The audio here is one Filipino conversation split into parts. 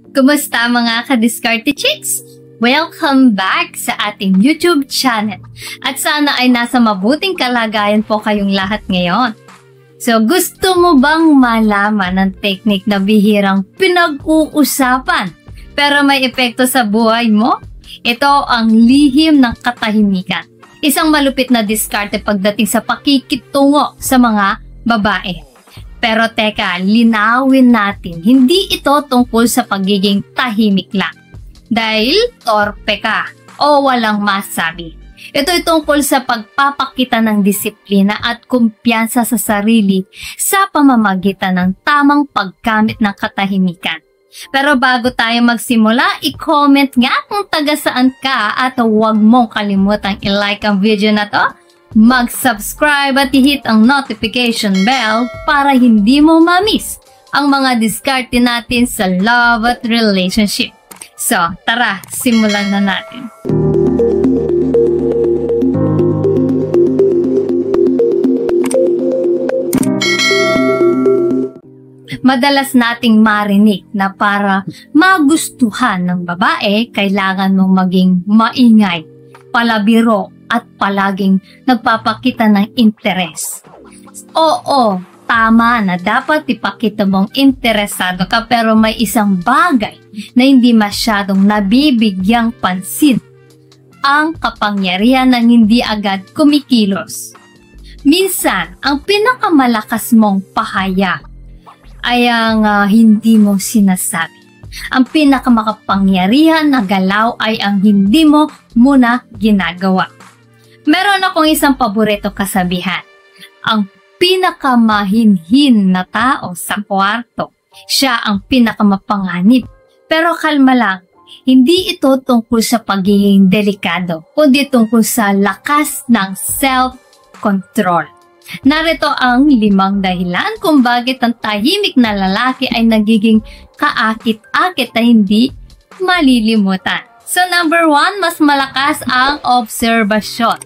Kumusta mga ka-Diskarte Chicks? Welcome back sa ating YouTube channel at sana ay nasa mabuting kalagayan po kayong lahat ngayon. So gusto mo bang malaman ng technique na bihirang pinag-uusapan pero may epekto sa buhay mo? Ito ang lihim ng katahimikan. Isang malupit na diskarte pagdating sa pakikitungo sa mga babae. Pero teka, linawin natin, hindi ito tungkol sa pagiging tahimik lang. Dahil torpe ka o walang masabi. Ito ay tungkol sa pagpapakita ng disiplina at kumpiyansa sa sarili sa pamamagitan ng tamang paggamit ng katahimikan. Pero bago tayo magsimula, i-comment nga kung taga saan ka at huwag mong kalimutang i-like ang video na to. Mag-subscribe at i-hit ang notification bell para hindi mo ma-miss ang mga diskarte natin sa love at relationship. So, tara, simulan na natin. Madalas nating marinig na para magustuhan ng babae, kailangan mong maging maingay, palabiro, at palaging nagpapakita ng interes. Oo, tama na dapat ipakita mong interesado ka pero may isang bagay na hindi masyadong nabibigyang pansin. Ang kapangyarihan ng hindi agad kumikilos. Minsan, ang pinakamalakas mong pahaya ay ang hindi mo sinasabi. Ang pinakamakapangyarihan na galaw ay ang hindi mo muna ginagawa. Meron akong isang paborito kasabihan. Ang pinakamahinhin na tao sa kwarto, siya ang pinakamapanganib. Pero kalma lang, hindi ito tungkol sa pagiging delikado, kundi tungkol sa lakas ng self-control. Narito ang 5 dahilan kung bakit ang tahimik na lalaki ay nagiging kaakit-akit na hindi malilimutan. So number 1, mas malakas ang obserbasyon.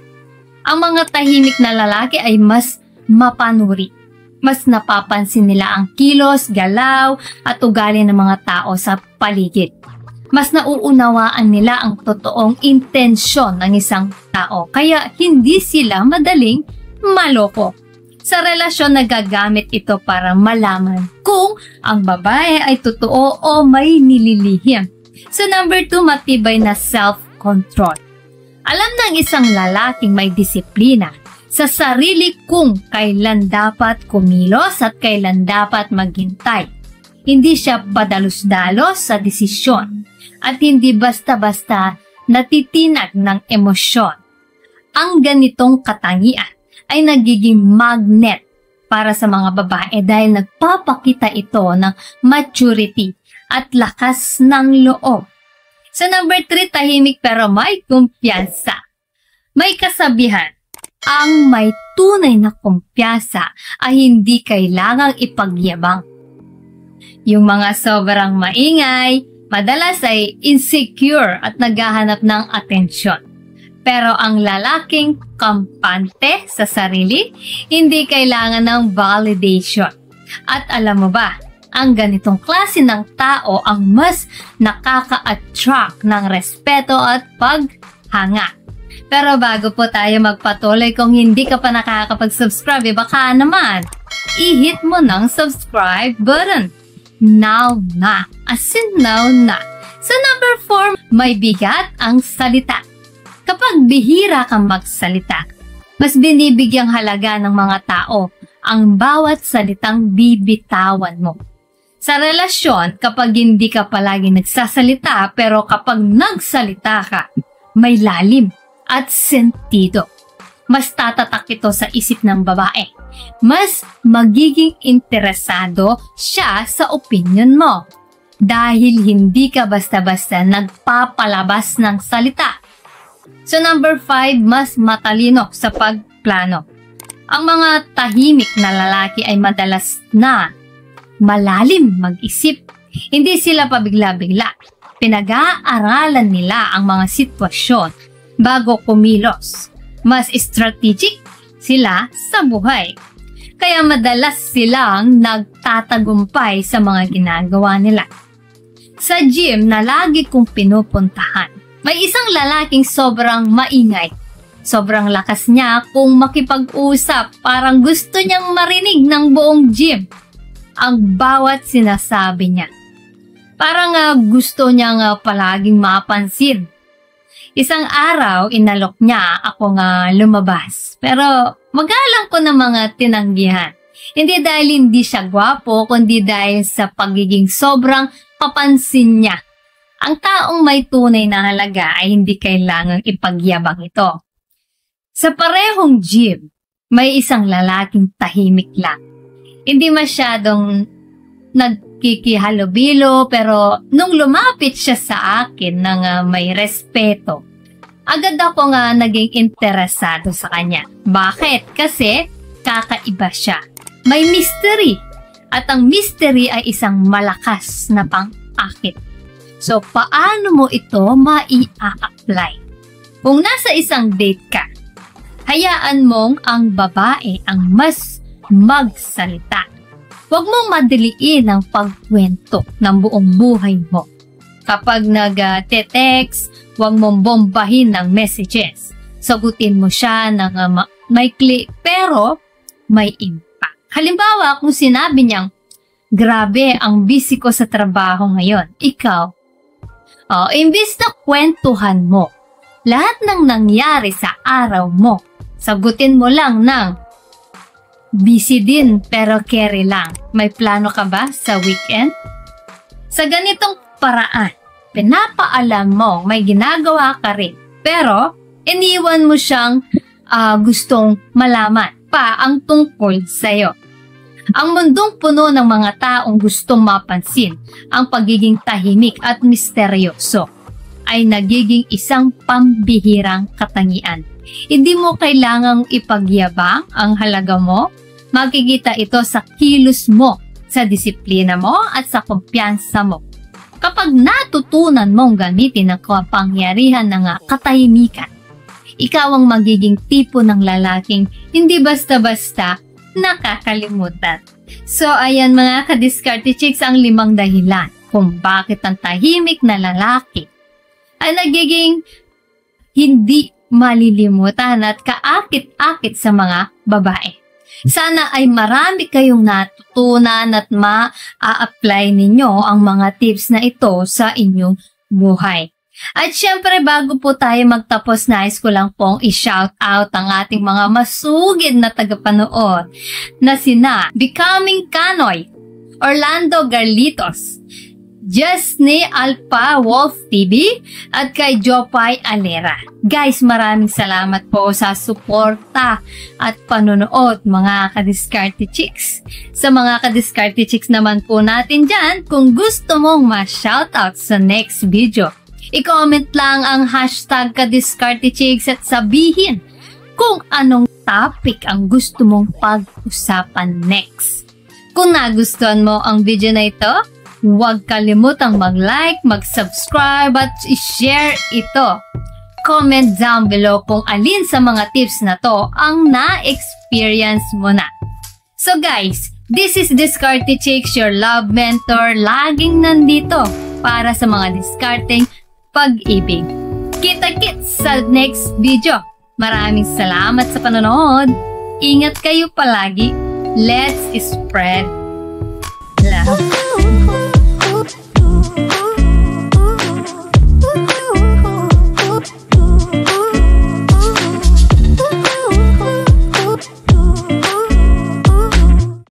Ang mga tahimik na lalaki ay mas mapanuri. Mas napapansin nila ang kilos, galaw, at ugali ng mga tao sa paligid. Mas nauunawaan nila ang totoong intensyon ng isang tao, kaya hindi sila madaling maloko. Sa relasyon, nagagamit ito para malaman kung ang babae ay totoo o may nililihim. So number 2, matibay na self-control. Alam ng isang lalaking may disiplina sa sarili kung kailan dapat kumilos at kailan dapat maghintay. Hindi siya padalos-dalos sa desisyon at hindi basta-basta natitinag ng emosyon. Ang ganitong katangian ay nagiging magnet para sa mga babae dahil nagpapakita ito ng maturity at lakas ng loob. Sa number 3, tahimik pero may kumpiyansa. May kasabihan, ang may tunay na kumpiyansa ay hindi kailangang ipagyabang. Yung mga sobrang maingay, madalas ay insecure at naghahanap ng atensyon. Pero ang lalaking kampante sa sarili, hindi kailangan ng validation. At alam mo ba, ang ganitong klase ng tao ang mas nakaka-attract ng respeto at paghanga. Pero bago po tayo magpatuloy, kung hindi ka pa nakakapag-subscribe, baka naman, i-hit mo ng subscribe button. Now na, as in now na. Sa number 4, may bigat ang salita. Kapag bihira kang magsalita, mas binibigyang halaga ng mga tao ang bawat salitang bibitawan mo. Sa relasyon, kapag hindi ka palagi nagsasalita, pero kapag nagsalita ka, may lalim at sentido. Mas tatatak ito sa isip ng babae. Mas magiging interesado siya sa opinion mo. Dahil hindi ka basta-basta nagpapalabas ng salita. So number 5, mas matalino sa pagplano. Ang mga tahimik na lalaki ay madalas na malalim mag-isip. Hindi sila pabigla-bigla. Pinag-aaralan nila ang mga sitwasyon bago kumilos. Mas strategic sila sa buhay. Kaya madalas silang nagtatagumpay sa mga ginagawa nila. Sa gym na lagi kong pinupuntahan, may isang lalaking sobrang maingay. Sobrang lakas niya kung makipag-usap, parang gusto niyang marinig ng buong gym ang bawat sinasabi niya. Parang gusto niyang palaging mapansin. Isang araw, inalok niya ako lumabas. Pero magalang ko ng mga tinanggihan. Hindi dahil hindi siya gwapo, kundi dahil sa pagiging sobrang papansin niya. Ang taong may tunay na halaga ay hindi kailangang ipagyabang ito. Sa parehong gym, may isang lalaking tahimik lang. Hindi masyadong nagkikihalubilo, pero nung lumapit siya sa akin ng may respeto, agad ako naging interesado sa kanya. Bakit? Kasi kakaiba siya. May mystery. At ang mystery ay isang malakas na pang-akit. So, paano mo ito mai-a-apply? Kung nasa isang date ka, hayaan mong ang babae ang mas magsalita. Huwag mong madiliin ang pagkwento ng buong buhay mo. Kapag nag-text, huwag mong bombahin ng messages. Sagutin mo siya ng maikli pero may impact. Halimbawa, kung sinabi niyang, grabe, ang busy ko sa trabaho ngayon. Ikaw, imbis na kwentuhan mo lahat ng nangyari sa araw mo, sagutin mo lang ng, busy din pero carry lang. May plano ka ba sa weekend? Sa ganitong paraan, pinapaalam mo may ginagawa ka rin. Pero, iniwan mo siyang gustong malaman pa ang tungkol sa'yo. Ang mundong puno ng mga taong gustong mapansin ang pagiging tahimik at misteryoso ay nagiging isang pambihirang katangian. Hindi mo kailangang ipagyabang ang halaga mo. Makikita ito sa kilos mo, sa disiplina mo at sa kumpiyansa mo. Kapag natutunan mong gamitin ang kapangyarihan ng katahimikan, ikaw ang magiging tipo ng lalaking hindi basta-basta nakakalimutan. So ayan mga ka-Diskarte Chicks, ang 5 dahilan kung bakit ang tahimik na lalaki ay nagiging hindi malilimutan at kaakit-akit sa mga babae. Sana ay marami kayong natutunan at ma-a-apply ninyo ang mga tips na ito sa inyong buhay. At syempre, bago po tayo magtapos, nais ko lang pong i-shout out ang ating mga masugid na tagapanood na sina Becoming Kanoy, Orlando Garlitos, Jesne Alpa Wolf TV, at kay Jopay Alera. Guys, maraming salamat po sa suporta at panonood mga ka-Diskarte Chicks. Sa mga ka-Diskarte Chicks naman po natin dyan, kung gusto mong ma-shoutout sa next video, i-comment lang ang hashtag ka-Diskarte Chicks at sabihin kung anong topic ang gusto mong pag-usapan next. Kung nagustuhan mo ang video na ito, huwag kalimutang mag-like, mag-subscribe at i-share ito. Comment down below kung alin sa mga tips na to ang na-experience mo na. So guys, this is Diskarte Chicks, your love mentor, laging nandito para sa mga diskarteng pag-ibig. Kita-kits sa next video. Maraming salamat sa panonood. Ingat kayo palagi. Let's spread love.